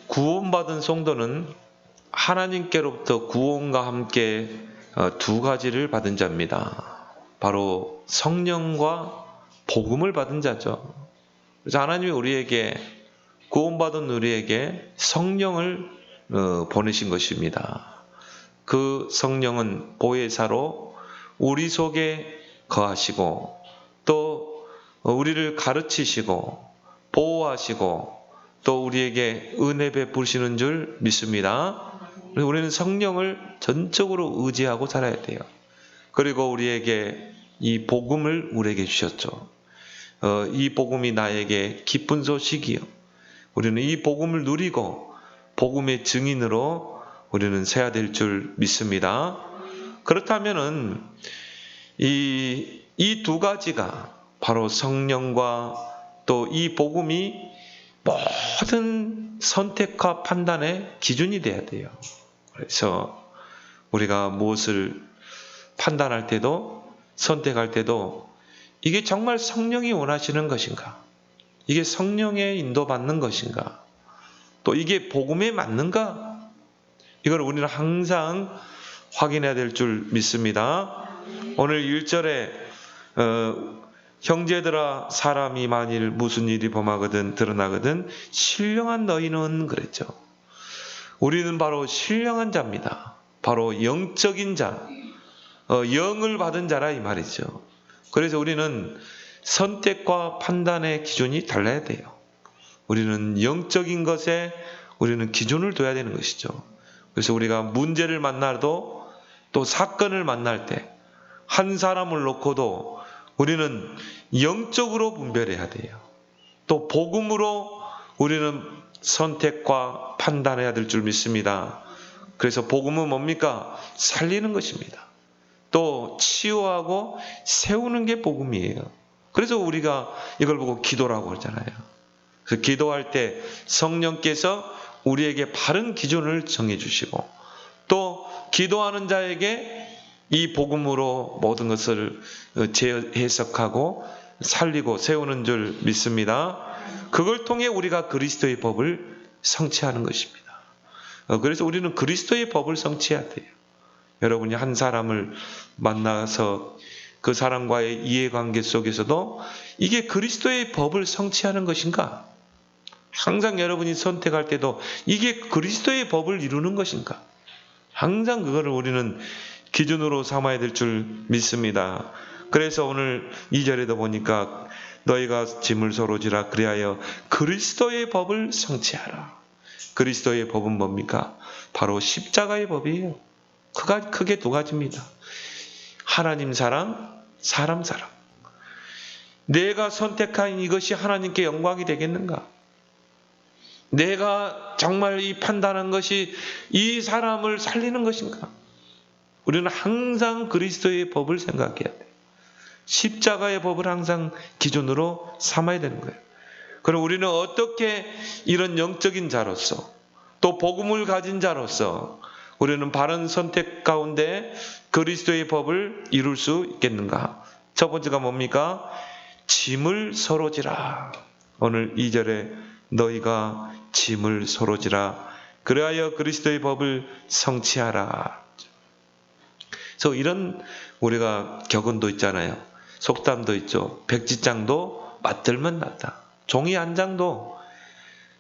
구원받은 성도는 하나님께로부터 구원과 함께 두 가지를 받은 자입니다. 바로 성령과 복음을 받은 자죠. 그래서 하나님이 우리에게 구원받은 우리에게 성령을 보내신 것입니다. 그 성령은 보혜사로 우리 속에 거하시고 또 우리를 가르치시고 보호하시고 또 우리에게 은혜 베푸시는 줄 믿습니다. 우리는 성령을 전적으로 의지하고 살아야 돼요. 그리고 우리에게 이 복음을 우리에게 주셨죠. 이 복음이 나에게 기쁜 소식이요. 우리는 이 복음을 누리고 복음의 증인으로 우리는 서야 될 줄 믿습니다. 그렇다면은 이 두 가지가 바로 성령과 또 이 복음이 모든 선택과 판단의 기준이 돼야 돼요. 그래서 우리가 무엇을 판단할 때도 선택할 때도 이게 정말 성령이 원하시는 것인가? 이게 성령의 인도받는 것인가? 또 이게 복음에 맞는가? 이걸 우리는 항상 확인해야 될 줄 믿습니다. 오늘 1절에 형제들아 사람이 만일 무슨 일이 범하거든 드러나거든 신령한 너희는 그랬죠. 우리는 바로 신령한 자입니다. 바로 영적인 자, 영을 받은 자라 이 말이죠. 그래서 우리는 선택과 판단의 기준이 달라야 돼요. 우리는 영적인 것에 우리는 기준을 둬야 되는 것이죠. 그래서 우리가 문제를 만나도 또 사건을 만날 때 한 사람을 놓고도 우리는 영적으로 분별해야 돼요. 또 복음으로 우리는 선택과 판단해야 될 줄 믿습니다. 그래서 복음은 뭡니까? 살리는 것입니다. 또 치유하고 세우는 게 복음이에요. 그래서 우리가 이걸 보고 기도라고 그러잖아요. 그래서 기도할 때 성령께서 우리에게 바른 기준을 정해주시고 또 기도하는 자에게 이 복음으로 모든 것을 재해석하고 살리고 세우는 줄 믿습니다. 그걸 통해 우리가 그리스도의 법을 성취하는 것입니다. 그래서 우리는 그리스도의 법을 성취해야 돼요. 여러분이 한 사람을 만나서 그 사람과의 이해관계 속에서도 이게 그리스도의 법을 성취하는 것인가? 항상 여러분이 선택할 때도 이게 그리스도의 법을 이루는 것인가? 항상 그거를 우리는 기준으로 삼아야 될 줄 믿습니다. 그래서 오늘 2절에도 보니까 너희가 짐을 서로 지라 그리하여 그리스도의 법을 성취하라. 그리스도의 법은 뭡니까? 바로 십자가의 법이에요. 크게 두 가지입니다. 하나님 사랑, 사람 사랑. 내가 선택한 이것이 하나님께 영광이 되겠는가? 내가 정말 이 판단한 것이 이 사람을 살리는 것인가? 우리는 항상 그리스도의 법을 생각해야 돼요. 십자가의 법을 항상 기준으로 삼아야 되는 거예요. 그럼 우리는 어떻게 이런 영적인 자로서 또 복음을 가진 자로서 우리는 바른 선택 가운데 그리스도의 법을 이룰 수 있겠는가? 첫 번째가 뭡니까? 짐을 서로 지라. 오늘 2절에 너희가 짐을 서로 지라. 그리하여 그리스도의 법을 성취하라. 그래서 이런 우리가 격언도 있잖아요. 속담도 있죠. 백지장도 맞들면 낫다. 종이 한 장도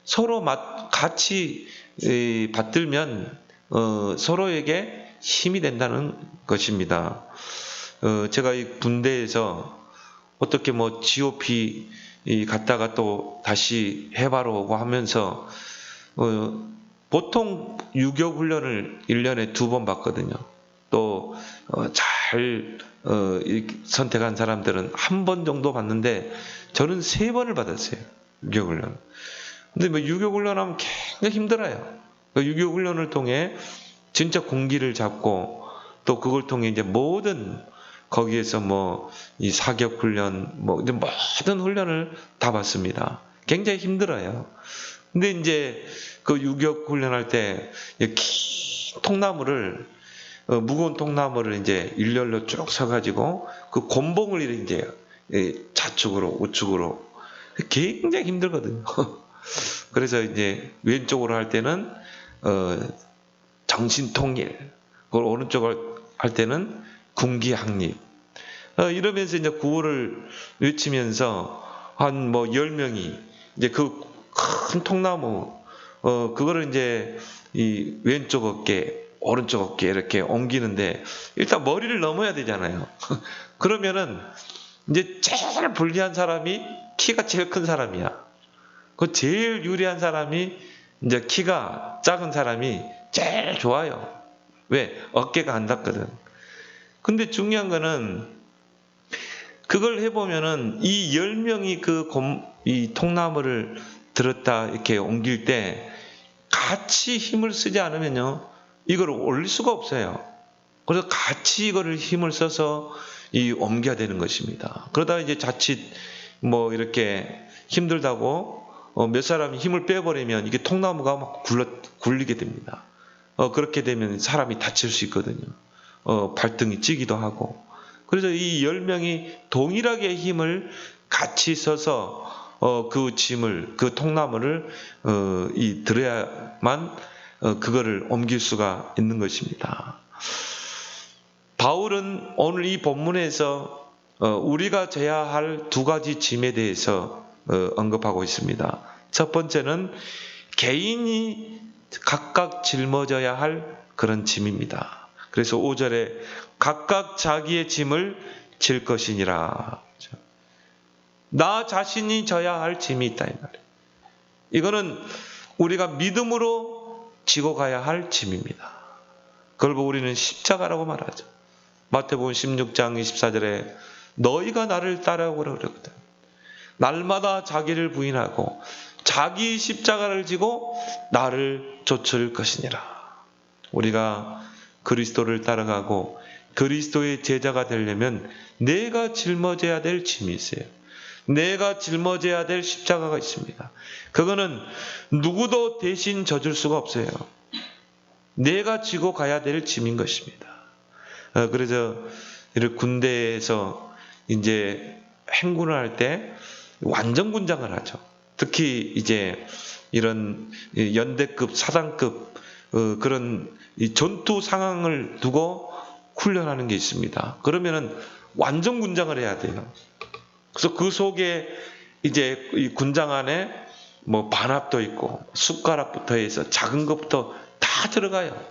서로 같이 받들면 서로에게 힘이 된다는 것입니다. 제가 이 군대에서 어떻게 GOP 갔다가 또 다시 해바로 오고 하면서 보통 유격 훈련을 1년에 2번 받거든요. 또 잘 선택한 사람들은 1번 정도 받는데 저는 3번을 받았어요. 유격훈련. 근데 유격훈련 하면 굉장히 힘들어요. 유격훈련을 통해 진짜 공기를 잡고 또 그걸 통해 이제 모든 거기에서 이 사격훈련 모든 훈련을 다 받습니다. 굉장히 힘들어요. 근데 이제 그 유격훈련할 때 긴 통나무를 무거운 통나무를 이제 일렬로 쭉 서가지고 그 곤봉을 이제 좌측으로 우측으로 굉장히 힘들거든요. 그래서 이제 왼쪽으로 할 때는 정신통일, 그걸 오른쪽으로 할 때는 군기학립. 이러면서 이제 구호를 외치면서 한 뭐 10명이 이제 그 큰 통나무 그거를 이제 이 왼쪽 어깨, 오른쪽 어깨 이렇게 옮기는데 일단 머리를 넘어야 되잖아요. 그러면은 이제 제일 불리한 사람이 키가 제일 큰 사람이야. 그 제일 유리한 사람이 이제 키가 작은 사람이 제일 좋아요. 왜? 어깨가 안 닿거든. 근데 중요한 거는 그걸 해보면은 이 10명이 이 통나무를 들었다 이렇게 옮길 때 같이 힘을 쓰지 않으면요, 이걸 올릴 수가 없어요. 그래서 같이 이거를 힘을 써서 옮겨야 되는 것입니다. 그러다 이제 자칫 뭐 이렇게 힘들다고 몇 사람이 힘을 빼버리면 이게 통나무가 막 굴리게 됩니다. 그렇게 되면 사람이 다칠 수 있거든요. 발등이 찌기도 하고. 그래서 이 10명이 동일하게 힘을 같이 써서 그 짐을, 그 통나무를 들어야만 그거를 옮길 수가 있는 것입니다. 바울은 오늘 이 본문에서 우리가 져야 할 두 가지 짐에 대해서 언급하고 있습니다. 첫 번째는 개인이 각각 짊어져야 할 그런 짐입니다. 그래서 5절에 각각 자기의 짐을 질 것이니라. 나 자신이 져야 할 짐이 있다 이 말이에요. 이거는 우리가 믿음으로 지고 가야 할 짐입니다. 그걸 보고 우리는 십자가라고 말하죠. 마태복음 16장 24절에 너희가 나를 따라오라 그러거든. 날마다 자기를 부인하고 자기 십자가를 지고 나를 좇을 것이니라. 우리가 그리스도를 따라가고 그리스도의 제자가 되려면 내가 짊어져야 될 짐이 있어요. 내가 짊어져야 될 십자가가 있습니다. 그거는 누구도 대신 져줄 수가 없어요. 내가 지고 가야 될 짐인 것입니다. 그래서 이렇게 군대에서 이제 행군을 할 때 완전군장을 하죠. 특히 이제 이런 연대급, 사단급 그런 전투 상황을 두고 훈련하는 게 있습니다. 그러면은 완전군장을 해야 돼요. 그래서 그 속에 이제 이 군장 안에 뭐 반합도 있고 숟가락부터 해서 작은 것부터 다 들어가요.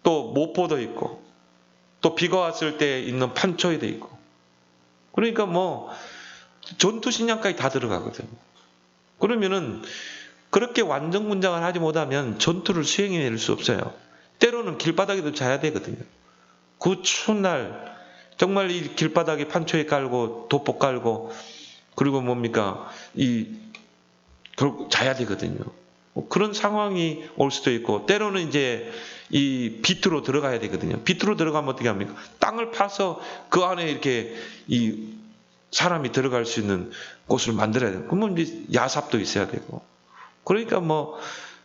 또 모포도 있고 또 비가 왔을 때 있는 판초에도 있고. 그러니까 뭐 전투 식량까지 다 들어가거든요. 그러면은 그렇게 완전 군장을 하지 못하면 전투를 수행해낼 수 없어요. 때로는 길바닥에도 자야 되거든요. 그 추운 날 정말 이 길바닥에 판초에 깔고 도포 깔고 그리고 뭡니까 자야 되거든요. 그런 상황이 올 수도 있고 때로는 이제 이 빛으로 들어가야 되거든요. 빛으로 들어가면 어떻게 합니까? 땅을 파서 그 안에 이렇게 이 사람이 들어갈 수 있는 곳을 만들어야 돼요. 그러면 이제 야삽도 있어야 되고. 그러니까 뭐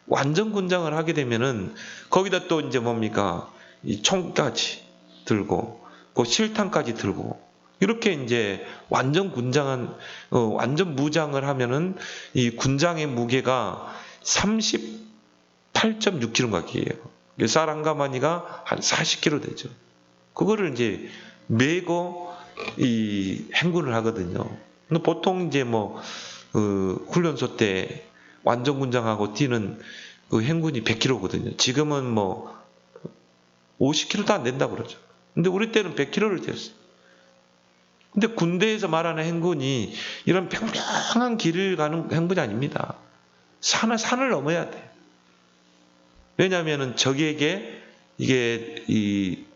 완전 군장을 하게 되면은 거기다 또 이제 뭡니까? 이 총까지 들고 그 실탄까지 들고 이렇게 이제 완전 군장한 완전 무장을 하면은 이 군장의 무게가 38.6kg각이에요. 쌀 한 가마니가 한 40kg 되죠. 그거를 이제 메고 이 행군을 하거든요. 근데 보통 이제 뭐 훈련소 때 완전 군장하고 뛰는 그 행군이 100km거든요. 지금은 뭐 50km도 안 된다고 그러죠. 근데 우리 때는 100km를 뛰었어요. 근데 군대에서 말하는 행군이 이런 평평한 길을 가는 행군이 아닙니다. 산을 넘어야 돼. 왜냐하면 적에게 이게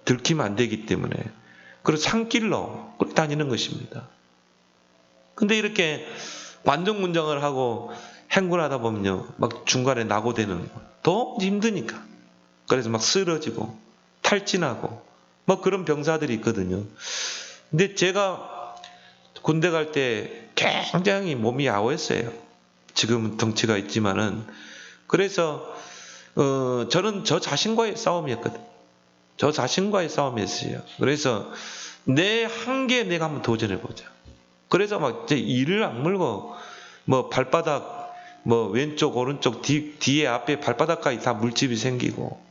들키면 안 되기 때문에. 그래서 산길로 그렇게 다니는 것입니다. 근데 이렇게 완전 군장을 하고 행군하다 보면요, 막 중간에 낙오되는 너무 힘드니까. 그래서 막 쓰러지고 탈진하고 뭐 그런 병사들이 있거든요. 근데 제가 군대 갈 때 굉장히 몸이 야호했어요. 지금은 덩치가 있지만은. 그래서 저는 저 자신과의 싸움이었거든요. 저 자신과의 싸움이었어요. 그래서 내 한계에 내가 한번 도전해보자. 그래서 막 이제 이를 악물고 뭐 발바닥 뭐 왼쪽 오른쪽 뒤에 앞에 발바닥까지 다 물집이 생기고,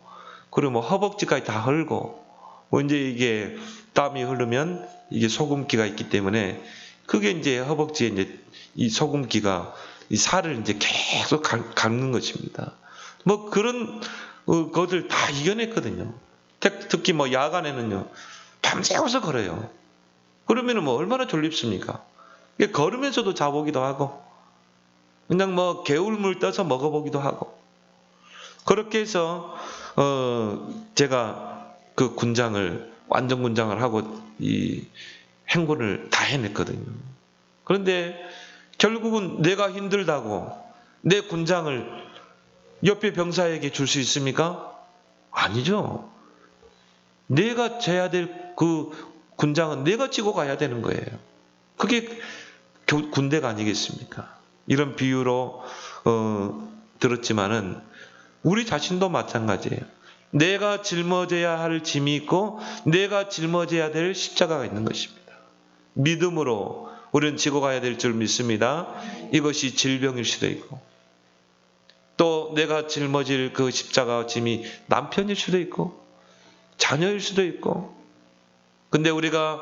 그리고 뭐 허벅지까지 다 헐고, 뭐 이제 이게 땀이 흐르면 이게 소금기가 있기 때문에 그게 이제 허벅지에 이제 이 소금기가 이 살을 이제 계속 깎는 것입니다. 뭐 그런 것들 다 이겨냈거든요. 특히 뭐 야간에는요, 밤새워서 걸어요. 그러면은 뭐 얼마나 졸립습니까? 걸으면서도 자보기도 하고, 그냥 뭐 개울물 떠서 먹어보기도 하고, 그렇게 해서 제가 그 군장을 완전 군장을 하고 이 행군을 다 해냈거든요. 그런데 결국은 내가 힘들다고 내 군장을 옆에 병사에게 줄 수 있습니까? 아니죠. 내가 져야 될 그 군장은 내가 지고 가야 되는 거예요. 그게 군대가 아니겠습니까? 이런 비유로 들었지만은 우리 자신도 마찬가지예요. 내가 짊어져야 할 짐이 있고 내가 짊어져야 될 십자가가 있는 것입니다. 믿음으로 우리는 지고 가야 될 줄 믿습니다. 이것이 질병일 수도 있고, 또 내가 짊어질 그 십자가 짐이 남편일 수도 있고 자녀일 수도 있고, 근데 우리가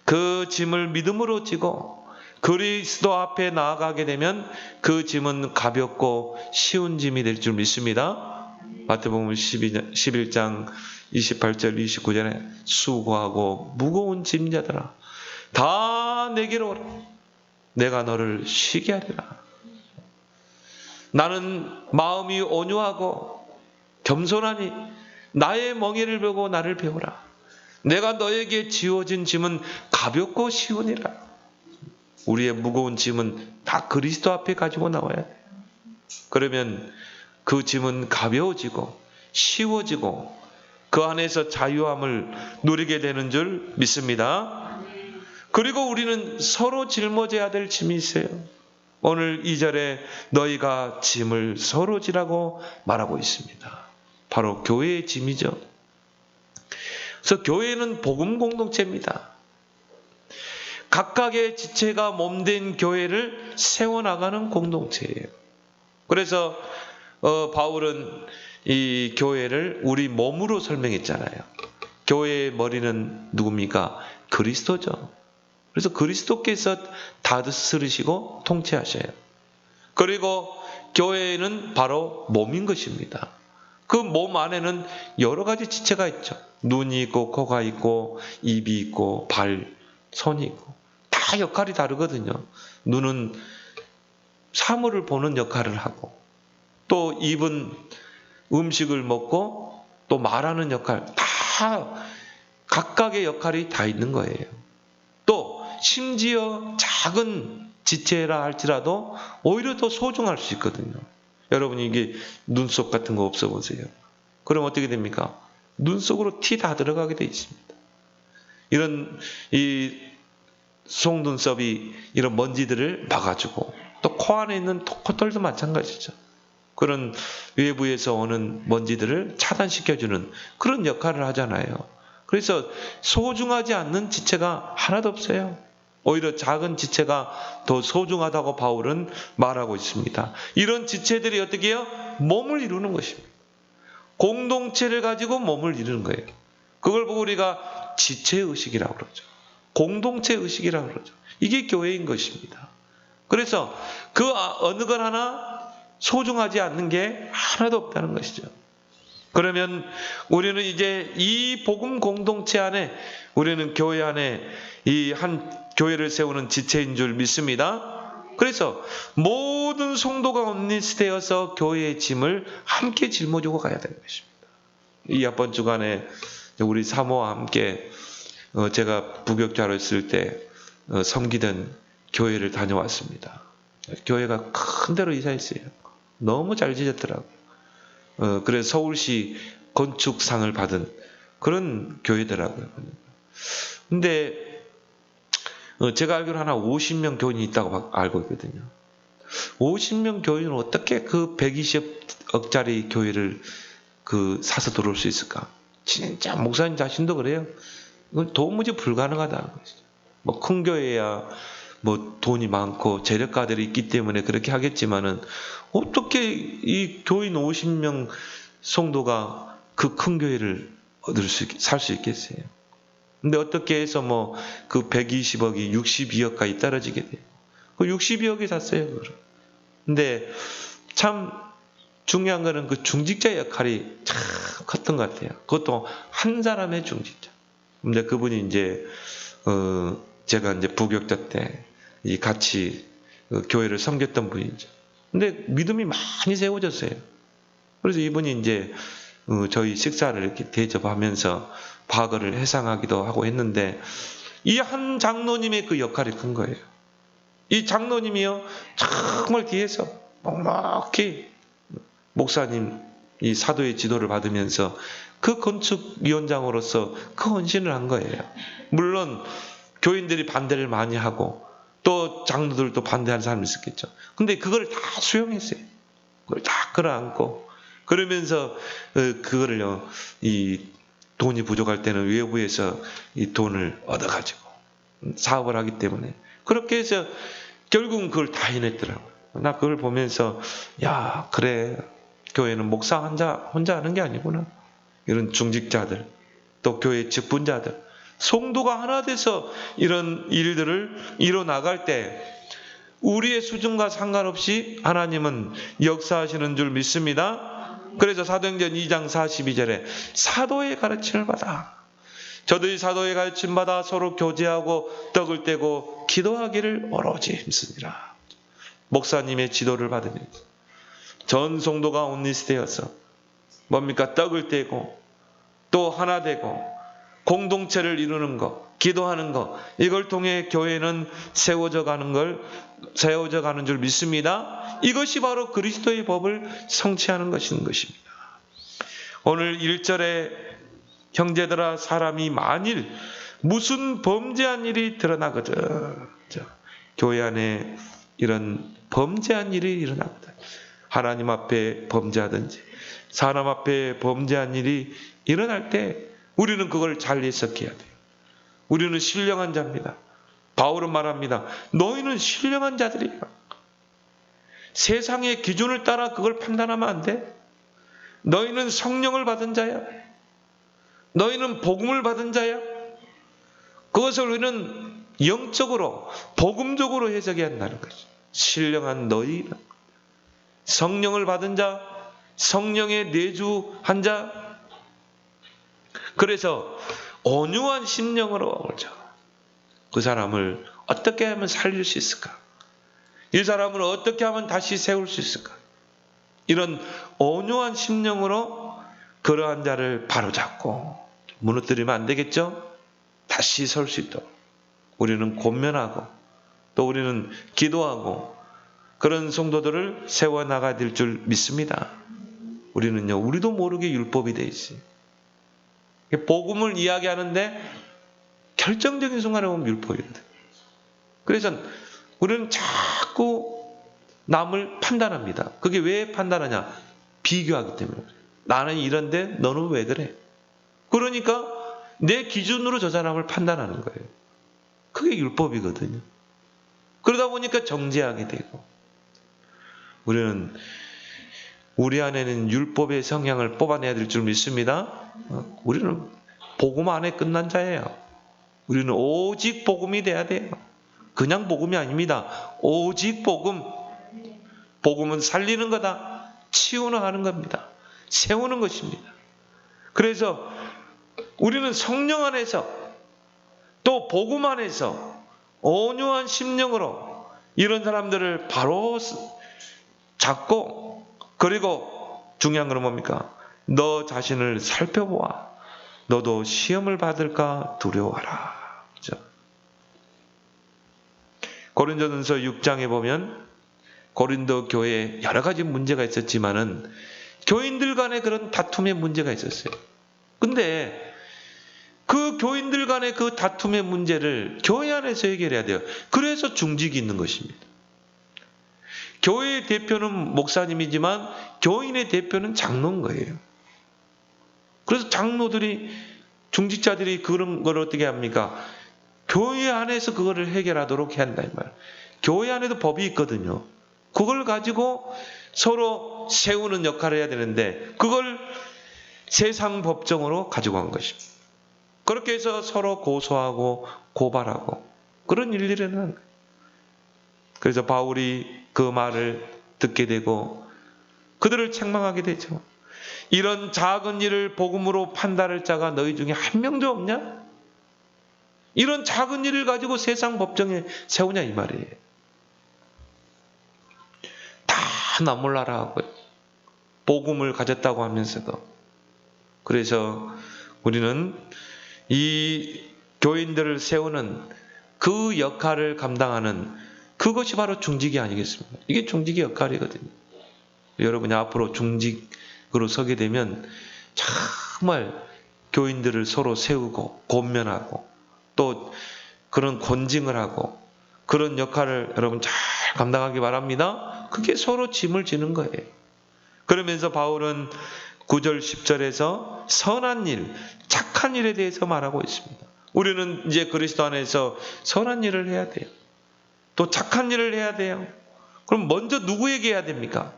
그 짐을 믿음으로 지고 그리스도 앞에 나아가게 되면 그 짐은 가볍고 쉬운 짐이 될 줄 믿습니다. 마태복음 11장 28절 29절에 수고하고 무거운 짐자들아 다 내게로 오라. 내가 너를 쉬게 하리라. 나는 마음이 온유하고 겸손하니 나의 멍에를 보고 나를 배우라. 내가 너에게 지워진 짐은 가볍고 쉬우니라. 우리의 무거운 짐은 다 그리스도 앞에 가지고 나와야 돼. 그러면 그 짐은 가벼워지고 쉬워지고 그 안에서 자유함을 누리게 되는 줄 믿습니다. 그리고 우리는 서로 짊어져야 될 짐이 있어요. 오늘 2절에 너희가 짐을 서로 지라고 말하고 있습니다. 바로 교회의 짐이죠. 그래서 교회는 복음 공동체입니다. 각각의 지체가 몸된 교회를 세워나가는 공동체예요. 그래서 바울은 이 교회를 우리 몸으로 설명했잖아요. 교회의 머리는 누굽니까? 그리스도죠. 그래서 그리스도께서 다스리시고 통치하셔요. 그리고 교회는 바로 몸인 것입니다. 그 몸 안에는 여러 가지 지체가 있죠. 눈이 있고 코가 있고 입이 있고 발, 손이 있고 다 역할이 다르거든요. 눈은 사물을 보는 역할을 하고, 또 입은 음식을 먹고 또 말하는 역할, 다 각각의 역할이 다 있는 거예요. 또 심지어 작은 지체라 할지라도 오히려 더 소중할 수 있거든요. 여러분이 이게 눈썹 같은 거 없어 보세요. 그럼 어떻게 됩니까? 눈 속으로 티 다 들어가게 돼 있습니다. 이런 이 속눈썹이 이런 먼지들을 막아주고, 또 코 안에 있는 콧털도 마찬가지죠. 그런 외부에서 오는 먼지들을 차단시켜주는 그런 역할을 하잖아요. 그래서 소중하지 않는 지체가 하나도 없어요. 오히려 작은 지체가 더 소중하다고 바울은 말하고 있습니다. 이런 지체들이 어떻게 해요? 몸을 이루는 것입니다. 공동체를 가지고 몸을 이루는 거예요. 그걸 보고 우리가 지체의식이라고 그러죠. 공동체의식이라고 그러죠. 이게 교회인 것입니다. 그래서 그 어느 것 하나 소중하지 않는 게 하나도 없다는 것이죠. 그러면 우리는 이제 이 복음 공동체 안에, 우리는 교회 안에 이 한 교회를 세우는 지체인 줄 믿습니다. 그래서 모든 성도가 온리스되어서 교회의 짐을 함께 짊어지고 가야 되는 것입니다. 이 앞번 주간에 우리 사모와 함께 제가 부교육자로 있을 때 섬기던 교회를 다녀왔습니다. 교회가 큰 데로 이사했어요. 너무 잘 지었더라고요. 그래서 서울시 건축상을 받은 그런 교회더라고요. 근데 제가 알기로 하나 50명 교인이 있다고 알고 있거든요. 50명 교인은 어떻게 그 120억짜리 교회를 사서 들어올 수 있을까? 진짜 목사님 자신도 그래요. 이건 도무지 불가능하다는 것이죠. 뭐 큰 교회야 뭐 돈이 많고 재력가들이 있기 때문에 그렇게 하겠지만은 어떻게 이 교인 50명 성도가 그 큰 교회를 살 수 있겠어요? 근데 어떻게 해서 뭐 그 120억이 62억까지 떨어지게 돼요? 그 62억이 샀어요. 근데 참 중요한 거는 그 중직자 역할이 참 컸던 것 같아요. 그것도 한 사람의 중직자. 근데 그분이 이제 제가 이제 부교육자 때 이 같이 교회를 섬겼던 분이죠. 근데 믿음이 많이 세워졌어요. 그래서 이분이 이제 저희 식사를 이렇게 대접하면서 과거를 회상하기도 하고 했는데 이 한 장로님의 그 역할이 큰 거예요. 이 장로님이요 정말 뒤에서 넉넉히 목사님 이 사도의 지도를 받으면서 그 건축위원장으로서 그 헌신을 한 거예요. 물론 교인들이 반대를 많이 하고 또 장로들도 반대하는 사람이 있었겠죠. 근데 그걸 다 수용했어요. 그걸 다 끌어안고 그러면서 그거를요 이 돈이 부족할 때는 외부에서 이 돈을 얻어가지고 사업을 하기 때문에 그렇게 해서 결국은 그걸 다 해냈더라고요. 나 그걸 보면서 야 그래 교회는 목사 혼자 하는 게 아니구나. 이런 중직자들 또 교회 직분자들 성도가 하나 돼서 이런 일들을 이뤄나갈 때 우리의 수준과 상관없이 하나님은 역사하시는 줄 믿습니다. 그래서 사도행전 2장 42절에 사도의 가르침을 받아 저들이 사도의 가르침 받아 서로 교제하고 떡을 떼고 기도하기를 오로지 힘쓰니라. 목사님의 지도를 받으면서 전 성도가 온리스되어서 뭡니까? 떡을 떼고 또 하나 되고 공동체를 이루는 것, 기도하는 것, 이걸 통해 교회는 세워져 가는 줄 믿습니다. 이것이 바로 그리스도의 법을 성취하는 것입니다. 오늘 1절에 형제들아 사람이 만일 무슨 범죄한 일이 드러나거든. 교회 안에 이런 범죄한 일이 일어나거든. 하나님 앞에 범죄하든지 사람 앞에 범죄한 일이 일어날 때 우리는 그걸 잘 예측해야 돼요. 우리는 신령한 자입니다. 바울은 말합니다. 너희는 신령한 자들이야. 세상의 기준을 따라 그걸 판단하면 안 돼. 너희는 성령을 받은 자야. 너희는 복음을 받은 자야. 그것을 우리는 영적으로 복음적으로 해석해야 한다는 거죠. 신령한 너희는 성령을 받은 자, 성령의 내주한 자. 그래서 온유한 심령으로 그 사람을 어떻게 하면 살릴 수 있을까? 이 사람을 어떻게 하면 다시 세울 수 있을까? 이런 온유한 심령으로 그러한 자를 바로잡고 무너뜨리면 안 되겠죠? 다시 설 수 있도록 우리는 권면하고 또 우리는 기도하고 그런 성도들을 세워나가야 될 줄 믿습니다. 우리는요, 우리도 모르게 율법이 돼 있어요. 복음을 이야기하는데 결정적인 순간에 오면 율법이거든. 그래서 우리는 자꾸 남을 판단합니다. 그게 왜 판단하냐? 비교하기 때문에. 나는 이런데 너는 왜 그래? 그러니까 내 기준으로 저 사람을 판단하는 거예요. 그게 율법이거든요. 그러다 보니까 정죄하게 되고 우리는 우리 안에는 율법의 성향을 뽑아내야 될 줄 믿습니다. 우리는 복음 안에 끝난 자예요. 우리는 오직 복음이 돼야 돼요. 그냥 복음이 아닙니다. 오직 복음. 복음은 살리는 거다. 치유는 하는 겁니다. 세우는 것입니다. 그래서 우리는 성령 안에서 또 복음 안에서 온유한 심령으로 이런 사람들을 바로 잡고 그리고 중요한 건 뭡니까? 너 자신을 살펴보아. 너도 시험을 받을까 두려워하라. 그렇죠? 고린도전서 6장에 보면 고린도 교회에 여러 가지 문제가 있었지만은 교인들 간에 그런 다툼의 문제가 있었어요. 근데 그 교인들 간의 그 다툼의 문제를 교회 안에서 해결해야 돼요. 그래서 중직이 있는 것입니다. 교회의 대표는 목사님이지만 교인의 대표는 장로인 거예요. 그래서 장로들이 중직자들이 그런 걸 어떻게 합니까? 교회 안에서 그거를 해결하도록 해야 한다 이 말. 교회 안에도 법이 있거든요. 그걸 가지고 서로 세우는 역할을 해야 되는데 그걸 세상 법정으로 가지고 간 것입니다. 그렇게 해서 서로 고소하고 고발하고 그런 일들이 일어나는 거예요. 그래서 바울이 그 말을 듣게 되고 그들을 책망하게 되죠. 이런 작은 일을 복음으로 판단할 자가 너희 중에 한 명도 없냐? 이런 작은 일을 가지고 세상 법정에 세우냐 이 말이에요. 다 나몰라라 하고요. 복음을 가졌다고 하면서도. 그래서 우리는 이 교인들을 세우는 그 역할을 감당하는 그것이 바로 중직이 아니겠습니까? 이게 중직의 역할이거든요. 여러분이 앞으로 중직으로 서게 되면 정말 교인들을 서로 세우고 권면하고 또 그런 권징을 하고 그런 역할을 여러분 잘 감당하기 바랍니다. 그게 서로 짐을 지는 거예요. 그러면서 바울은 9절 10절에서 선한 일, 착한 일에 대해서 말하고 있습니다. 우리는 이제 그리스도 안에서 선한 일을 해야 돼요. 또 착한 일을 해야 돼요. 그럼 먼저 누구에게 해야 됩니까?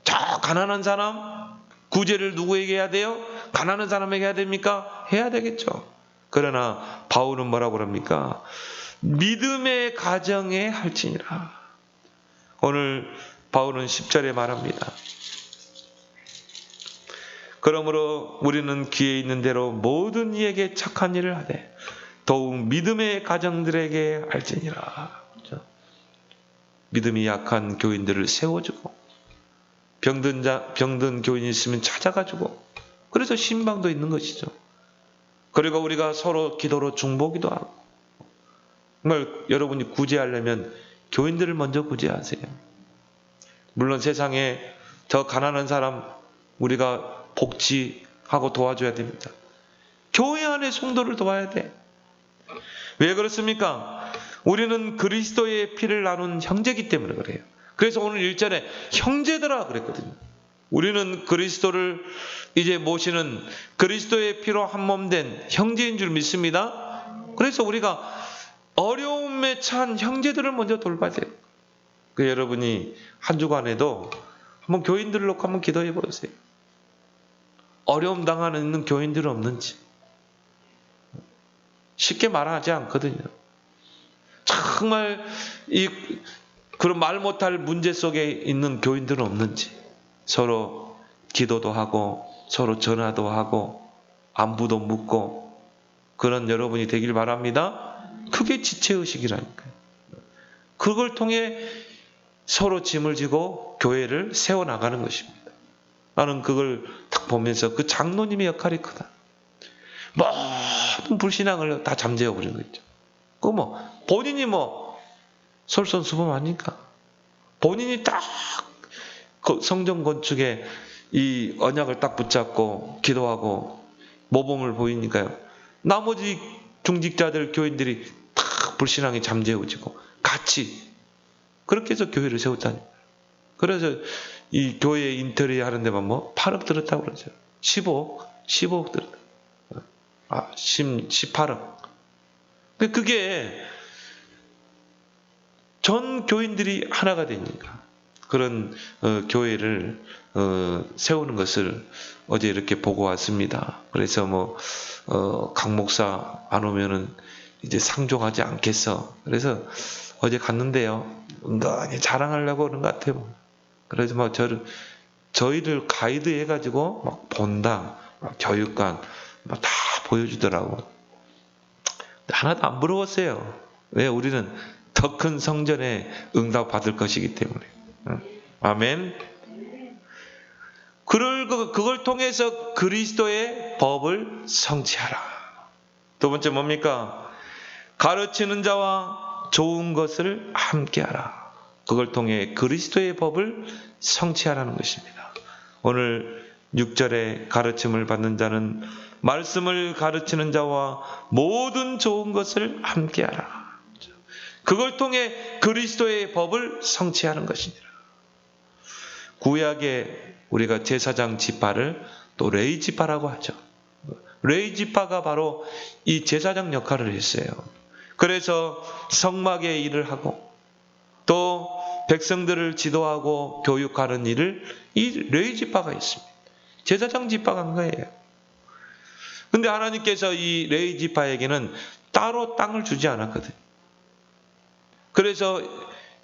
저 가난한 사람, 구제를 누구에게 해야 돼요? 가난한 사람에게 해야 됩니까? 해야 되겠죠. 그러나 바울은 뭐라고 그럽니까? 믿음의 가정에 할지니라. 오늘 바울은 10절에 말합니다. 그러므로 우리는 귀에 있는 대로 모든 이에게 착한 일을 하되 더욱 믿음의 가정들에게 할지니라. 그렇죠? 믿음이 약한 교인들을 세워주고 병든 교인이 있으면 찾아가지고 그래서 신방도 있는 것이죠. 그리고 우리가 서로 기도로 중보기도 하고 정말 여러분이 구제하려면 교인들을 먼저 구제하세요. 물론 세상에 더 가난한 사람 우리가 복지하고 도와줘야 됩니다. 교회 안에 성도를 도와야 돼. 왜 그렇습니까? 우리는 그리스도의 피를 나눈 형제이기 때문에 그래요. 그래서 오늘 1절에 형제들아 그랬거든요. 우리는 그리스도를 이제 모시는 그리스도의 피로 한 몸 된 형제인 줄 믿습니다. 그래서 우리가 어려움에 처한 형제들을 먼저 돌봐야 돼요. 그 여러분이 한 주간에도 한번 교인들을 놓고 한번 기도해 보세요. 어려움 당하는 교인들은 없는지. 쉽게 말하지 않거든요. 정말 그런 말 못할 문제 속에 있는 교인들은 없는지. 서로 기도도 하고 서로 전화도 하고 안부도 묻고 그런 여러분이 되길 바랍니다. 그게 지체의식이라니까요. 그걸 통해 서로 짐을 지고 교회를 세워나가는 것입니다. 나는 그걸 딱 보면서 그 장로님의 역할이 크다. 모든 불신앙을 다 잠재워버리는 거 있죠. 그 본인이 솔선수범하니까. 본인이 딱 성전 건축에 이 언약을 딱 붙잡고 기도하고 모범을 보이니까요. 나머지 중직자들 교인들이 딱 불신앙이 잠재워지고 같이 그렇게 해서 교회를 세웠다니. 그래서 이 교회 인테리어 하는 데만 8억 들었다고 그러죠. 15억 들었다. 18억. 그게 전 교인들이 하나가 되니까 그런 교회를 세우는 것을 어제 이렇게 보고 왔습니다. 그래서 강 목사 안 오면은 이제 상종하지 않겠어. 그래서 어제 갔는데요. 은근히 자랑하려고 그런 것 같아요. 그래서 저희를 가이드 해가지고 본당, 교육관 다 보여주더라고. 하나도 안 부러웠어요. 왜? 우리는 더 큰 성전에 응답 받을 것이기 때문에. 아멘. 그걸 통해서 그리스도의 법을 성취하라. 두 번째 뭡니까? 가르치는 자와 좋은 것을 함께하라. 그걸 통해 그리스도의 법을 성취하라는 것입니다. 오늘 6절에 가르침을 받는 자는 말씀을 가르치는 자와 모든 좋은 것을 함께하라. 그걸 통해 그리스도의 법을 성취하는 것이니라. 구약에 우리가 제사장 지파를 또 레위 지파라고 하죠. 레위 지파가 바로 이 제사장 역할을 했어요. 그래서 성막의 일을 하고 또 백성들을 지도하고 교육하는 일을 이 레위 지파가 했습니다. 제사장 지파가 한 거예요. 근데 하나님께서 이 레위 지파에게는 따로 땅을 주지 않았거든요. 그래서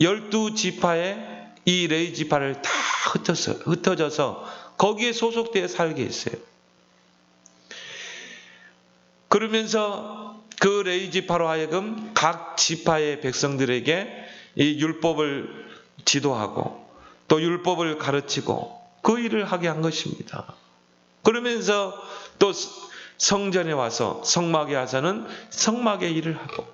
12지파에 이 레위 지파를 다 흩어져서 거기에 소속되어 살게 했어요. 그러면서 그 레위 지파로 하여금 각 지파의 백성들에게 이 율법을 지도하고 또 율법을 가르치고 그 일을 하게 한 것입니다. 그러면서 또 성전에 와서 성막에 와서는 성막의 일을 하고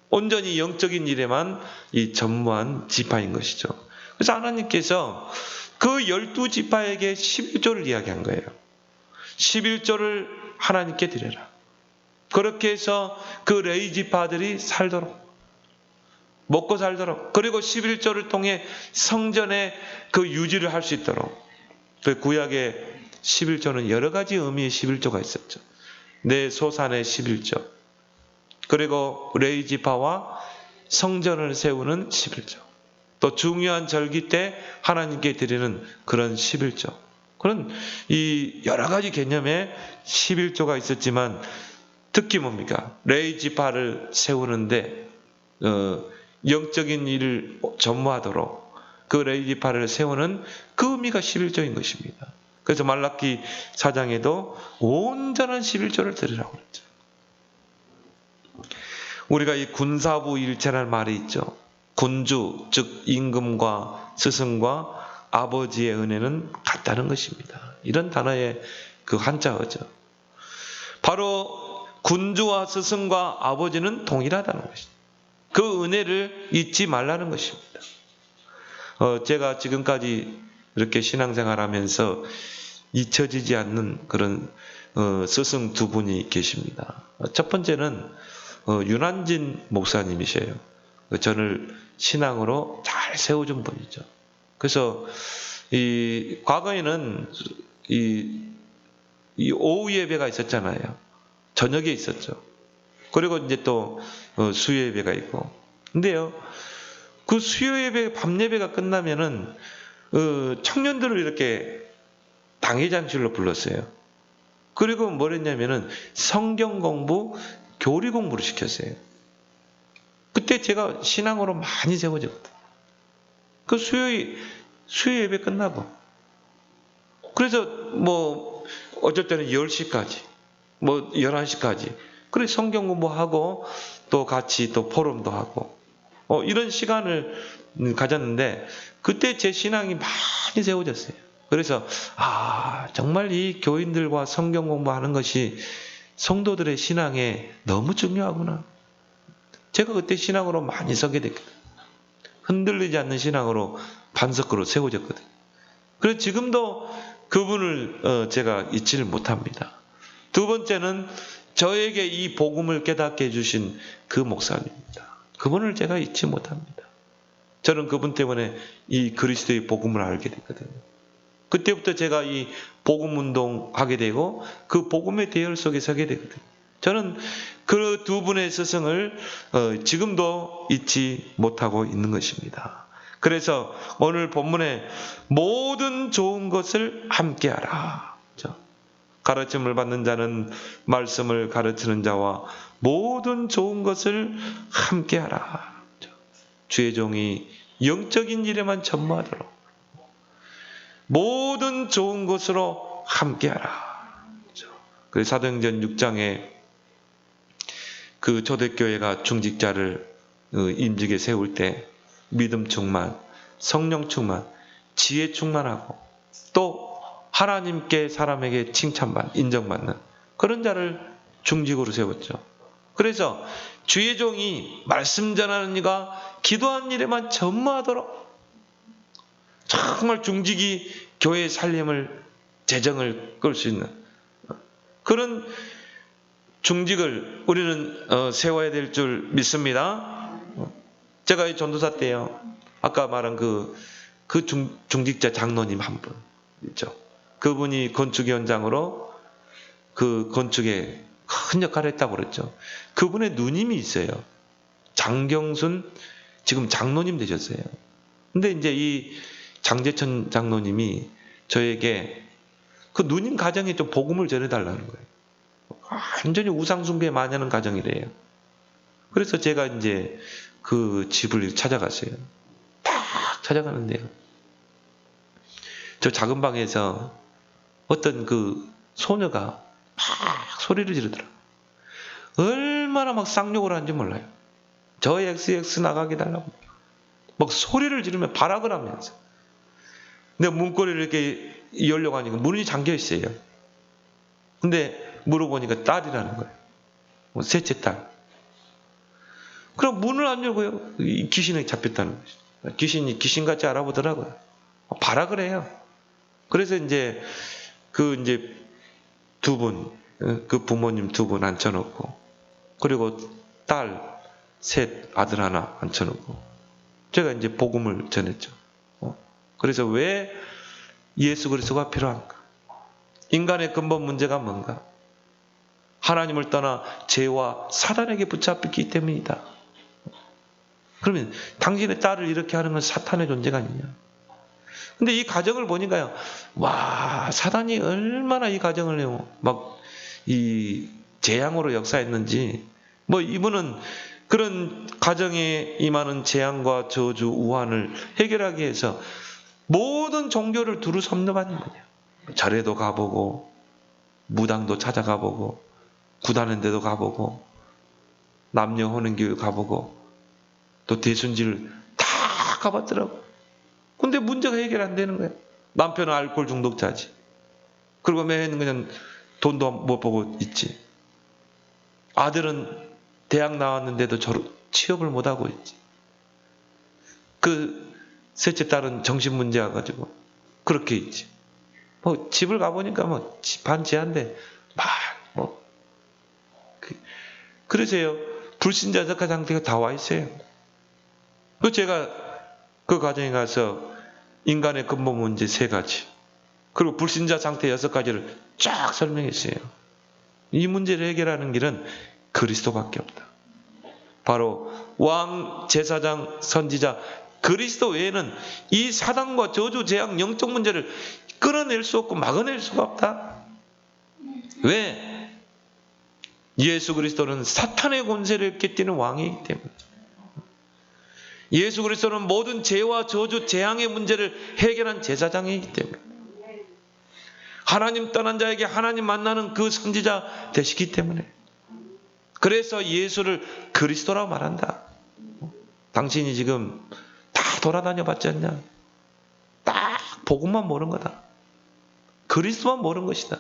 온전히 영적인 일에만 이 전무한 지파인 것이죠. 그래서 하나님께서 그 12지파에게 11조를 이야기한 거예요. 11조를 하나님께 드려라. 그렇게 해서 그 레위 지파들이 살도록, 먹고 살도록, 그리고 11조를 통해 성전의 그 유지를 할 수 있도록. 그 구약의 11조는 여러 가지 의미의 11조가 있었죠. 내 소산의 11조, 그리고 레위 지파와 성전을 세우는 11조, 또 중요한 절기 때 하나님께 드리는 그런 11조, 그런 이 여러 가지 개념의 11조가 있었지만 특히 뭡니까? 레위 지파를 세우는데 영적인 일을 전무하도록 그 레위 지파를 세우는 그 의미가 11조인 것입니다. 그래서 말라기 4장에도 온전한 11조를 드리라고 그랬죠. 우리가 이 군사부 일체라는 말이 있죠. 군주, 즉 임금과 스승과 아버지의 은혜는 같다는 것입니다. 이런 단어의 그 한자어죠. 바로 군주와 스승과 아버지는 동일하다는 것입니다. 그 은혜를 잊지 말라는 것입니다. 제가 지금까지 이렇게 신앙생활하면서 잊혀지지 않는 그런 스승 두 분이 계십니다. 첫 번째는 윤한진 목사님이세요. 저를 신앙으로 잘 세워준 분이죠. 그래서 이 과거에는 이 오후 예배가 있었잖아요. 저녁에 있었죠. 그리고 이제 또 수요 예배가 있고. 근데요, 그 수요 예배, 밤 예배가 끝나면은 청년들을 이렇게 당회장실로 불렀어요. 그리고 뭘 했냐면은 성경 공부, 교리 공부를 시켰어요. 그때 제가 신앙으로 많이 세워졌거든요. 그 수요 예배 끝나고. 그래서 뭐 어쩔 때는 10시까지, 뭐 11시까지. 그래 성경 공부하고 또 같이 또 포럼도 하고 이런 시간을 가졌는데 그때 제 신앙이 많이 세워졌어요. 그래서 정말 이 교인들과 성경 공부하는 것이 성도들의 신앙에 너무 중요하구나. 제가 그때 신앙으로 많이 서게 됐거든요. 흔들리지 않는 신앙으로 반석으로 세워졌거든요. 그래서 지금도 그분을 제가 잊지를 못합니다. 두 번째는 저에게 이 복음을 깨닫게 해주신 그 목사님입니다. 그분을 제가 잊지 못합니다. 저는 그분 때문에 이 그리스도의 복음을 알게 됐거든요. 그때부터 제가 이 복음 운동하게 되고 그 복음의 대열 속에 서게 되거든요. 저는 그 두 분의 스승을 지금도 잊지 못하고 있는 것입니다. 그래서 오늘 본문에 모든 좋은 것을 함께하라. 가르침을 받는 자는 말씀을 가르치는 자와 모든 좋은 것을 함께하라. 주의 종이 영적인 일에만 전무하도록 모든 좋은 것으로 함께하라. 그래서 사도행전 6장에 그 초대교회가 중직자를 임직에 세울 때 믿음 충만, 성령 충만, 지혜 충만하고 또 하나님께 사람에게 칭찬받는, 인정받는 그런 자를 중직으로 세웠죠. 그래서 주의 종이 말씀 전하는 이가 기도하는 일에만 전무하도록 정말 중직이 교회의 살림을, 재정을 끌 수 있는 그런 중직을 우리는 세워야 될 줄 믿습니다. 제가 이 전도사 때요, 아까 말한 그 중직자 장로님 한 분 있죠. 그분이 건축위원장으로 그 건축에 큰 역할을 했다고 그랬죠. 그분의 누님이 있어요. 장경순, 지금 장로님 되셨어요. 근데 이제 이 장제천 장로님이 저에게 그 누님 가정에 좀 복음을 전해달라는 거예요. 완전히 우상숭배 많이 하는 가정이래요. 그래서 제가 이제 그 집을 찾아갔어요. 딱 찾아가는데요. 저 작은 방에서 어떤 그 소녀가 막 소리를 지르더라고요. 얼마나 막 쌍욕을 하는지 몰라요. 저 XX 나가게 달라고. 막 소리를 지르며 발악을 하면서. 내가 문고리를 이렇게 열려고 하니까 문이 잠겨 있어요. 근데 물어보니까 딸이라는 거예요. 셋째 딸. 그럼 문을 안 열고요. 귀신에 잡혔다는 거죠. 귀신이 귀신같이 알아보더라고요. 발악을 해요. 그래서 이제 두 분, 그 부모님 두 분 앉혀놓고, 그리고 딸 셋, 아들 하나 앉혀놓고, 제가 이제 복음을 전했죠. 그래서 왜 예수 그리스도가 필요한가? 인간의 근본 문제가 뭔가? 하나님을 떠나 죄와 사단에게 붙잡혔기 때문이다. 그러면 당신의 딸을 이렇게 하는 건 사탄의 존재가 아니냐? 근데 이 가정을 보니까요, 와, 사단이 얼마나 이 가정을 막 이 재앙으로 역사했는지, 뭐 이분은 그런 가정에 임하는 재앙과 저주, 우환을 해결하기 위해서 모든 종교를 두루 섭렵하는 거냐. 절에도 가보고, 무당도 찾아가보고, 구다는 데도 가보고, 남녀 혼인교회 가보고, 또 대순지를 다 가봤더라고. 근데 문제가 해결 안 되는 거야. 남편은 알코올 중독자지. 그리고 매일 그냥 돈도 못 보고 있지. 아들은 대학 나왔는데도 취업을 못 하고 있지. 그 셋째 딸은 정신 문제 와가지고 그렇게 있지. 뭐 집을 가보니까 뭐 반지한데 그러세요. 불신자 적화 상태가 다 와 있어요. 그 제가 그 가정에 가서 인간의 근본 문제 3가지, 그리고 불신자 상태 6가지를 쫙 설명했어요. 이 문제를 해결하는 길은 그리스도밖에 없다. 바로 왕, 제사장, 선지자 그리스도 외에는 이 사단과 저주, 재앙, 영적 문제를 끊어낼 수 없고 막아낼 수가 없다. 왜? 예수 그리스도는 사탄의 권세를 깨뜨리는 왕이기 때문에. 예수 그리스도는 모든 죄와 저주, 재앙의 문제를 해결한 제사장이기 때문에. 하나님 떠난 자에게 하나님 만나는 그 선지자 되시기 때문에. 그래서 예수를 그리스도라고 말한다. 당신이 지금 다 돌아다녀 봤지 않냐? 딱 복음만 모르는 거다. 그리스도만 모르는 것이다.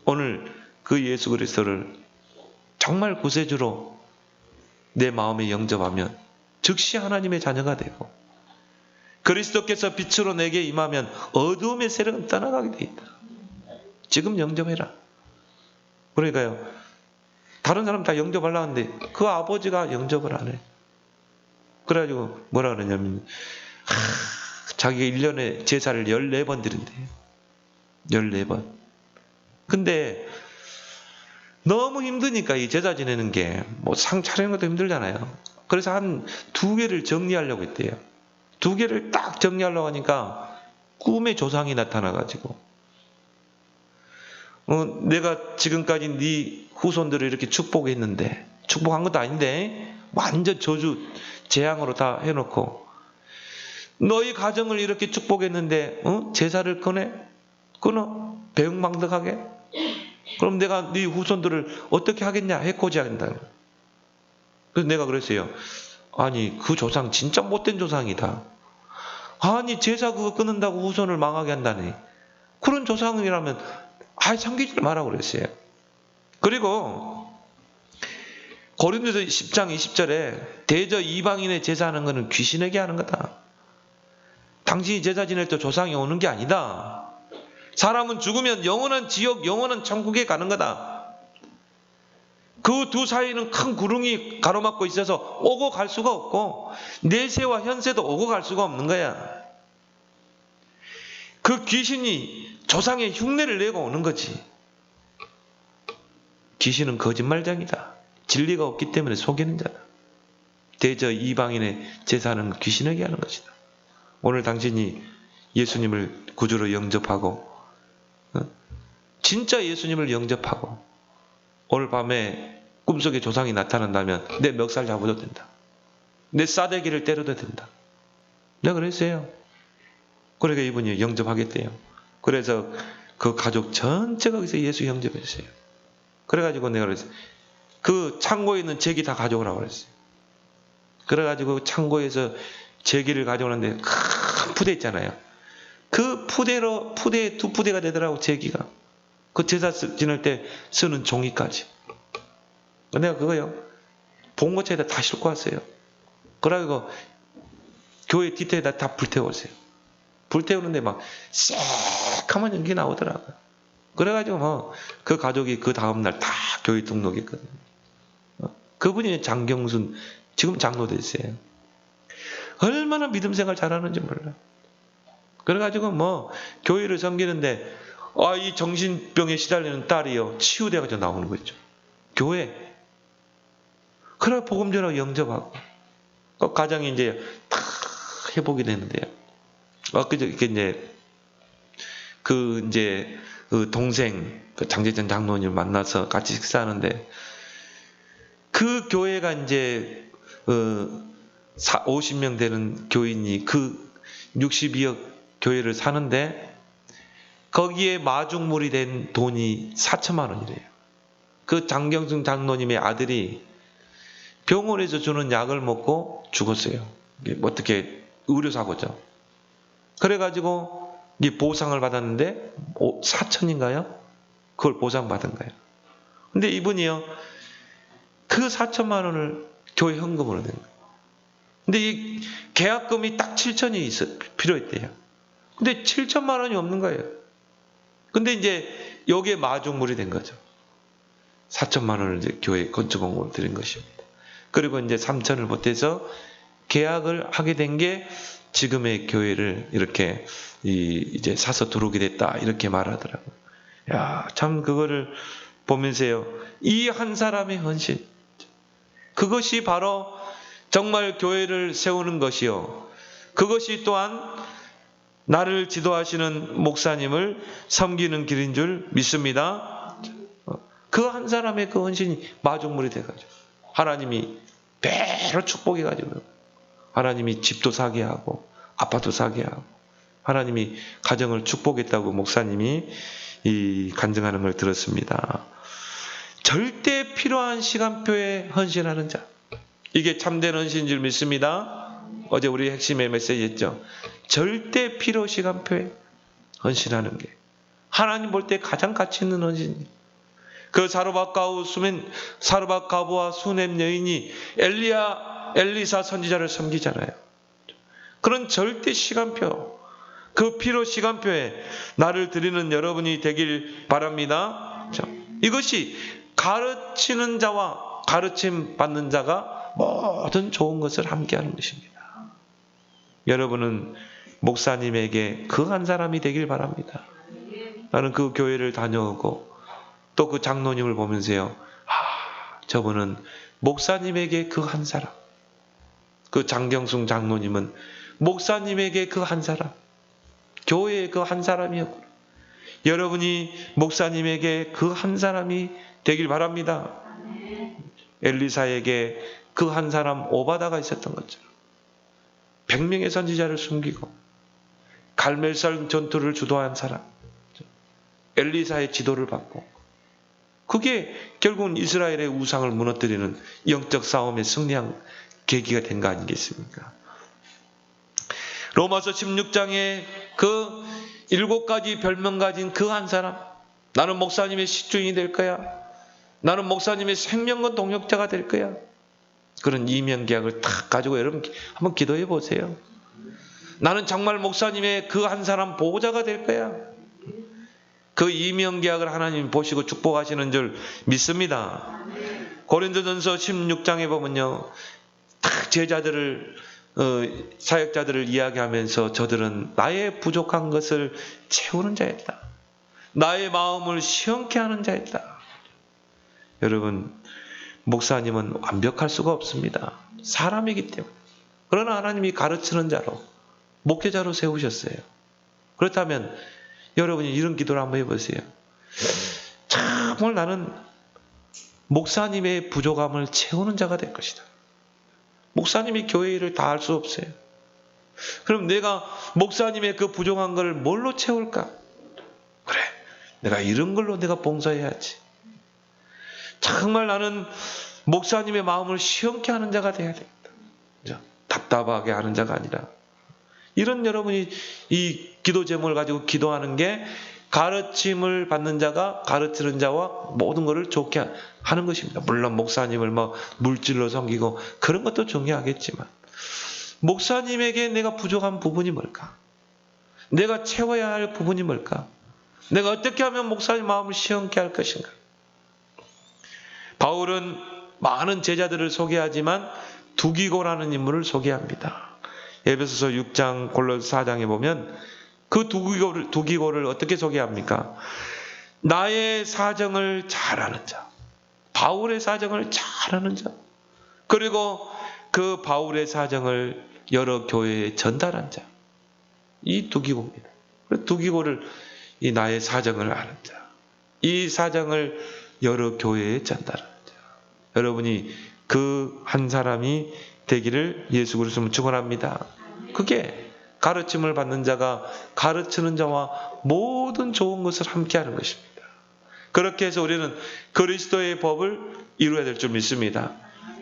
오늘 그 예수 그리스도를 정말 구세주로 내 마음에 영접하면 즉시 하나님의 자녀가 되고, 그리스도께서 빛으로 내게 임하면 어두움의 세력은 떠나가게 돼 있다. 지금 영접해라. 그러니까요, 다른 사람 다 영접하려고 하는데 그 아버지가 영접을 안 해. 그래가지고 뭐라 그러냐면 자기가 1년에 제사를 14번 드린대요. 14번. 근데 너무 힘드니까 이 제사 지내는 게 뭐 상 차리는 것도 힘들잖아요. 그래서 한 2개를 정리하려고 했대요. 2개를 딱 정리하려고 하니까 꿈에 조상이 나타나가지고 내가 지금까지 네 후손들을 이렇게 축복했는데, 축복한 것도 아닌데 완전 저주 재앙으로 다 해놓고 너희 가정을 이렇게 축복했는데 제사를 끊어? 배은망덕하게? 그럼 내가 네 후손들을 어떻게 하겠냐? 해코지한다. 그래서 내가 그랬어요. 아니 그 조상 진짜 못된 조상이다. 아니 제사 그거 끊는다고 후손을 망하게 한다니. 그런 조상이라면 섬기지 말라고 그랬어요. 그리고 고린도서 10장 20절에 대저 이방인의 제사하는 것은 귀신에게 하는 거다. 당신이 제사 지낼 때 조상이 오는 게 아니다. 사람은 죽으면 영원한 지옥, 영원한 천국에 가는 거다. 그 두 사이는 큰 구름이 가로막고 있어서 오고 갈 수가 없고 내세와 현세도 오고 갈 수가 없는 거야. 그 귀신이 조상의 흉내를 내고 오는 거지. 귀신은 거짓말장이다. 진리가 없기 때문에 속이는 자다. 대저 이방인의 제사는 귀신에게 하는 것이다. 오늘 당신이 예수님을 구주로 영접하고 진짜 예수님을 영접하고 오늘 밤에 꿈속에 조상이 나타난다면 내 멱살 잡아도 된다. 내 싸대기를 때려도 된다. 내가 그랬어요. 그러니까 이분이 영접하겠대요. 그래서 그 가족 전체가 거기서 예수 영접했어요. 그래가지고 내가 그랬어요. 그 창고에 있는 제기 다 가져오라고 그랬어요. 그래가지고 창고에서 제기를 가져오는데 큰 푸대 있잖아요. 그 푸대에 두 푸대가 되더라고, 제기가. 그 제사 지낼 때 쓰는 종이까지. 내가 그거요. 봉고차에다 다 싣고 왔어요. 그래가지고 교회 뒤태에다 다 불태웠어요. 불태우는데 막 새카만 연기 나오더라고요. 그래가지고 그 가족이 그 다음날 다 교회 등록했거든요. 그분이 장경순, 지금 장로 됐어요. 얼마나 믿음 생활 잘하는지 몰라. 그래가지고 교회를 섬기는데 이 정신병에 시달리는 딸이요, 치유돼가지고 나오는 거죠. 교회. 그래 복음 전하고 영접하고 그 가정이 이제 다 회복이 되는데요. 그저께 이제 그 동생 장재전 장로님 만나서 같이 식사하는데 그 교회가 이제 50명 되는 교인이 그 62억 교회를 사는데 거기에 마중물이 된 돈이 4천만 원이래요. 그 장경순 장로님의 아들이 병원에서 주는 약을 먹고 죽었어요. 어떻게 의료사고죠. 그래가지고 이 보상을 받았는데 4천인가요? 그걸 보상받은 거예요. 근데 이분이요, 그 4천만 원을 교회 현금으로 낸 거예요. 근데 이 계약금이 딱 7천이 필요했대요. 근데 7천만 원이 없는 거예요. 근데 이제 여기에 마중물이 된 거죠. 4천만 원을 이제 교회 건축공으로 드린 것입니다. 그리고 이제 3천을 보태서 계약을 하게 된 게 지금의 교회를 이렇게 이제 사서 들어오게 됐다, 이렇게 말하더라고요. 야, 참 그거를 보면서요, 이 한 사람의 헌신, 그것이 바로 정말 교회를 세우는 것이요, 그것이 또한 나를 지도하시는 목사님을 섬기는 길인 줄 믿습니다. 그 한 사람의 그 헌신이 마중물이 돼가지고 하나님이 배로 축복해가지고 하나님이 집도 사게 하고 아파트 사게 하고 하나님이 가정을 축복했다고 목사님이 간증하는 걸 들었습니다. 절대 필요한 시간표에 헌신하는 자, 이게 참된 헌신인 줄 믿습니다. 어제 우리 핵심의 메시지 했죠. 절대 필요 시간표에 헌신하는 게 하나님 볼 때 가장 가치 있는 헌신이에요. 그 사르밧 가부와 수넴 여인이 엘리사 선지자를 섬기잖아요. 그런 절대 시간표, 그 필요 시간표에 나를 드리는 여러분이 되길 바랍니다. 이것이 가르치는 자와 가르침 받는 자가 모든 좋은 것을 함께하는 것입니다. 여러분은 목사님에게 그 한 사람이 되길 바랍니다. 나는 그 교회를 다녀오고 또 그 장로님을 보면서요, 저분은 목사님에게 그 한 사람, 그 장경순 장로님은 목사님에게 그 한 사람, 교회의 그 한 사람이었구나. 여러분이 목사님에게 그 한 사람이 되길 바랍니다. 엘리사에게 그 한 사람 오바다가 있었던 것처럼 100명의 선지자를 숨기고 갈멜살 전투를 주도한 사람, 엘리사의 지도를 받고, 그게 결국은 이스라엘의 우상을 무너뜨리는 영적 싸움에 승리한 계기가 된 거 아니겠습니까? 로마서 16장에 그 7가지 별명 가진 그 한 사람, 나는 목사님의 식주인이 될 거야, 나는 목사님의 생명과 동역자가 될 거야, 그런 이명계약을 딱 가지고 여러분 한번 기도해 보세요. 나는 정말 목사님의 그 한 사람 보호자가 될 거야. 그 이명계약을 하나님 보시고 축복하시는 줄 믿습니다. 고린도전서 16장에 보면요, 딱 제자들을 사역자들을 이야기하면서 저들은 나의 부족한 것을 채우는 자였다, 나의 마음을 시원케 하는 자였다. 여러분, 목사님은 완벽할 수가 없습니다. 사람이기 때문에. 그러나 하나님이 가르치는 자로, 목회자로 세우셨어요. 그렇다면 여러분이 이런 기도를 한번 해보세요. 정말 나는 목사님의 부족함을 채우는 자가 될 것이다. 목사님이 교회 일을 다 할 수 없어요. 그럼 내가 목사님의 그 부족한 걸 뭘로 채울까? 그래, 내가 이런 걸로 내가 봉사해야지. 정말 나는 목사님의 마음을 시원케 하는 자가 되어야 되겠다. 답답하게 하는 자가 아니라. 이런 여러분이 이 기도 제목을 가지고 기도하는 게 가르침을 받는 자가 가르치는 자와 모든 것을 좋게 하는 것입니다. 물론 목사님을 물질로 섬기고 그런 것도 중요하겠지만, 목사님에게 내가 부족한 부분이 뭘까? 내가 채워야 할 부분이 뭘까? 내가 어떻게 하면 목사님 마음을 시원케 할 것인가? 바울은 많은 제자들을 소개하지만 두기고라는 인물을 소개합니다. 에베소서 6장, 골로새 4장에 보면 그 두기고를 어떻게 소개합니까? 나의 사정을 잘 아는 자, 바울의 사정을 잘 아는 자, 그리고 그 바울의 사정을 여러 교회에 전달한 자, 이 두기고입니다. 두기고를 이 나의 사정을 아는 자, 이 사정을 여러 교회에 전달하는 자, 여러분이 그 한 사람이 되기를 예수 그리스도로 축원합니다. 그게 가르침을 받는 자가 가르치는 자와 모든 좋은 것을 함께하는 것입니다. 그렇게 해서 우리는 그리스도의 법을 이루어야 될 줄 믿습니다.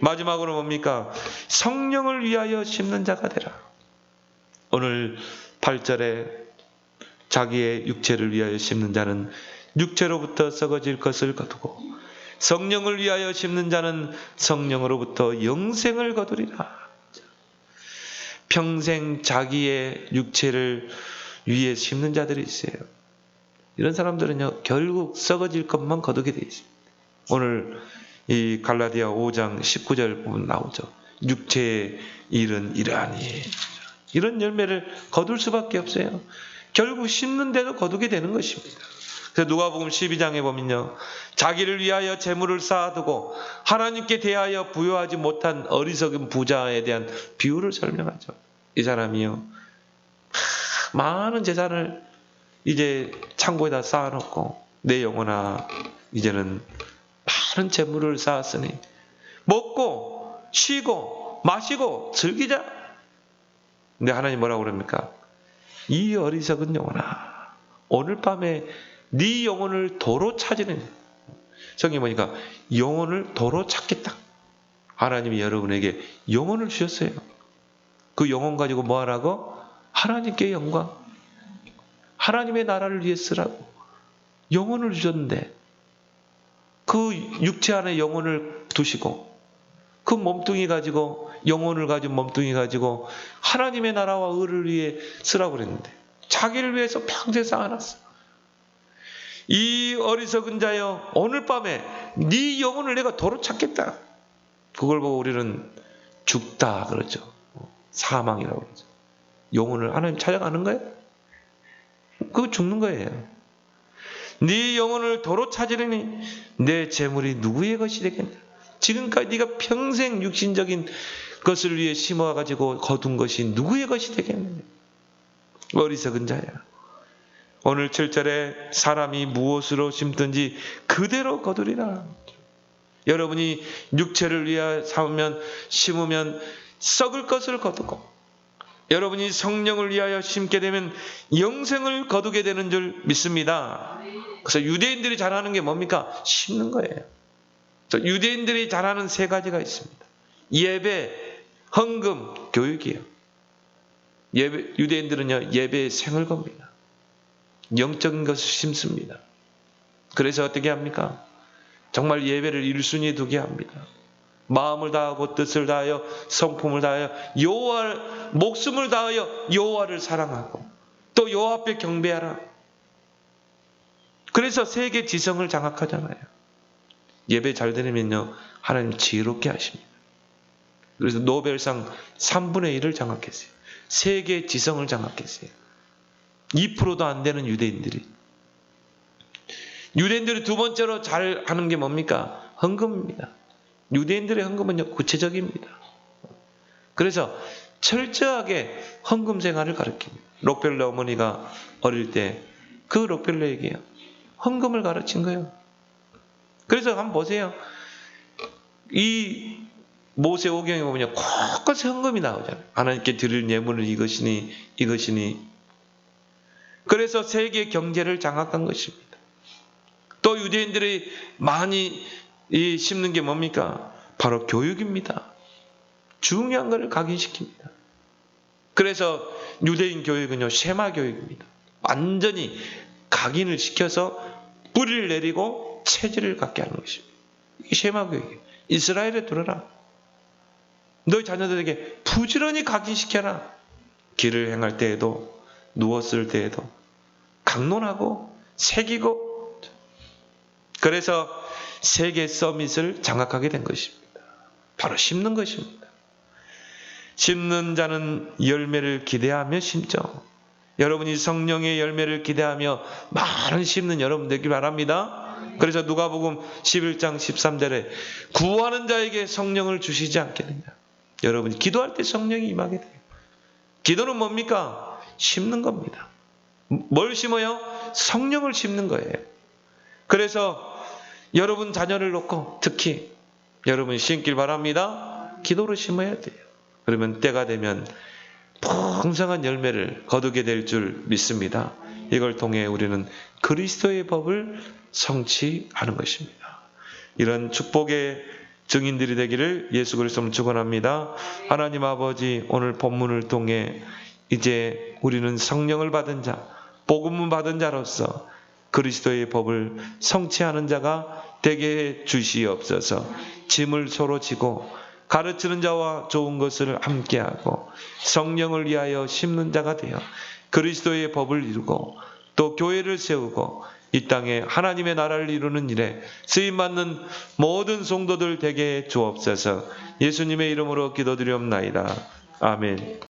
마지막으로 뭡니까? 성령을 위하여 심는 자가 되라. 오늘 8절에 자기의 육체를 위하여 심는 자는 육체로부터 썩어질 것을 거두고 성령을 위하여 심는 자는 성령으로부터 영생을 거두리라. 평생 자기의 육체를 위해 심는 자들이 있어요. 이런 사람들은요, 결국 썩어질 것만 거두게 되어 있습니다. 오늘 이 갈라디아 5장 19절 보면 나오죠. 육체의 일은 이러하니. 이런 열매를 거둘 수밖에 없어요. 결국 심는 대로 거두게 되는 것입니다. 그래서 누가복음 12장에 보면요, 자기를 위하여 재물을 쌓아두고 하나님께 대하여 부여하지 못한 어리석은 부자에 대한 비유를 설명하죠. 이 사람이요, 많은 재산을 이제 창고에다 쌓아놓고 내 영혼아, 이제는 많은 재물을 쌓았으니 먹고 쉬고 마시고 즐기자. 근데 하나님 뭐라고 그럽니까? 이 어리석은 영혼아, 오늘 밤에 네 영혼을 도로 찾으는, 성경에 보니까 영혼을 도로 찾겠다. 하나님이 여러분에게 영혼을 주셨어요. 그 영혼 가지고 뭐 하라고? 하나님께 영광, 하나님의 나라를 위해 쓰라고 영혼을 주셨는데, 그 육체 안에 영혼을 두시고 그 몸뚱이 가지고, 영혼을 가진 몸뚱이 가지고 하나님의 나라와 의를 위해 쓰라고 그랬는데 자기를 위해서 평생 쌓아놨어. 이 어리석은 자여, 오늘 밤에 네 영혼을 내가 도로 찾겠다. 그걸 보고 우리는 죽다 그러죠. 사망이라고 그러죠. 영혼을 하나님 찾아가는 거예요? 그거 죽는 거예요. 네 영혼을 도로 찾으려니 내 재물이 누구의 것이 되겠냐? 지금까지 네가 평생 육신적인 것을 위해 심어가지고 거둔 것이 누구의 것이 되겠느냐? 어리석은 자야. 오늘 7절에 사람이 무엇으로 심든지 그대로 거두리라. 여러분이 육체를 위하여 심으면 썩을 것을 거두고, 여러분이 성령을 위하여 심게 되면 영생을 거두게 되는 줄 믿습니다. 그래서 유대인들이 잘하는 게 뭡니까? 심는 거예요. 유대인들이 잘하는 세 가지가 있습니다. 예배, 헌금, 교육이에요. 유대인들은요, 예배에 생을 겁니다. 영적인 것을 심습니다. 그래서 어떻게 합니까? 정말 예배를 1순위에 두게 합니다. 마음을 다하고 뜻을 다하여 성품을 다하여 목숨을 다하여 여호와를 사랑하고 또 여호와 앞에 경배하라. 그래서 세계 지성을 장악하잖아요. 예배 잘 드리면요, 하나님 지혜롭게 하십니다. 그래서 노벨상 3분의 1을 장악했어요. 세계 지성을 장악했어요. 2%도 안 되는 유대인들이 두 번째로 잘 하는 게 뭡니까? 헌금입니다. 유대인들의 헌금은요, 구체적입니다. 그래서 철저하게 헌금 생활을 가르칩니다. 록펠러 어머니가 어릴 때 그 록펠러에게 헌금을 가르친 거예요. 그래서 한번 보세요. 이 모세오경에 보면 곳곳에 헌금이 나오잖아요. 하나님께 드릴 예물은 이것이니. 그래서 세계 경제를 장악한 것입니다. 또 유대인들이 많이 심는 게 뭡니까? 바로 교육입니다. 중요한 것을 각인시킵니다. 그래서 유대인 교육은요, 쉐마 교육입니다. 완전히 각인을 시켜서 뿌리를 내리고 체질을 갖게 하는 것입니다. 이게 쉐마 교육이에요. 이스라엘에 들어라. 너희 자녀들에게 부지런히 각인시켜라. 길을 행할 때에도, 누웠을 때에도 강론하고 새기고. 그래서 세계 서밋을 장악하게 된 것입니다. 바로 심는 것입니다. 심는 자는 열매를 기대하며 심죠. 여러분이 성령의 열매를 기대하며 많은 심는 여러분 되길 바랍니다. 그래서 누가복음 11장 13절에 구하는 자에게 성령을 주시지 않겠느냐. 여러분이 기도할 때 성령이 임하게 돼요. 기도는 뭡니까? 심는 겁니다. 뭘 심어요? 성령을 심는 거예요. 그래서 여러분 자녀를 놓고 특히 여러분 심길 바랍니다. 기도로 심어야 돼요. 그러면 때가 되면 풍성한 열매를 거두게 될 줄 믿습니다. 이걸 통해 우리는 그리스도의 법을 성취하는 것입니다. 이런 축복의 증인들이 되기를 예수 그리스도로 축원합니다. 하나님 아버지, 오늘 본문을 통해 이제 우리는 성령을 받은 자, 복음을 받은 자로서 그리스도의 법을 성취하는 자가 되게 해 주시옵소서. 짐을 서로 지고 가르치는 자와 좋은 것을 함께하고 성령을 위하여 심는 자가 되어 그리스도의 법을 이루고 또 교회를 세우고 이 땅에 하나님의 나라를 이루는 일에 쓰임받는 모든 성도들 되게 해 주옵소서. 예수님의 이름으로 기도드리옵나이다. 아멘.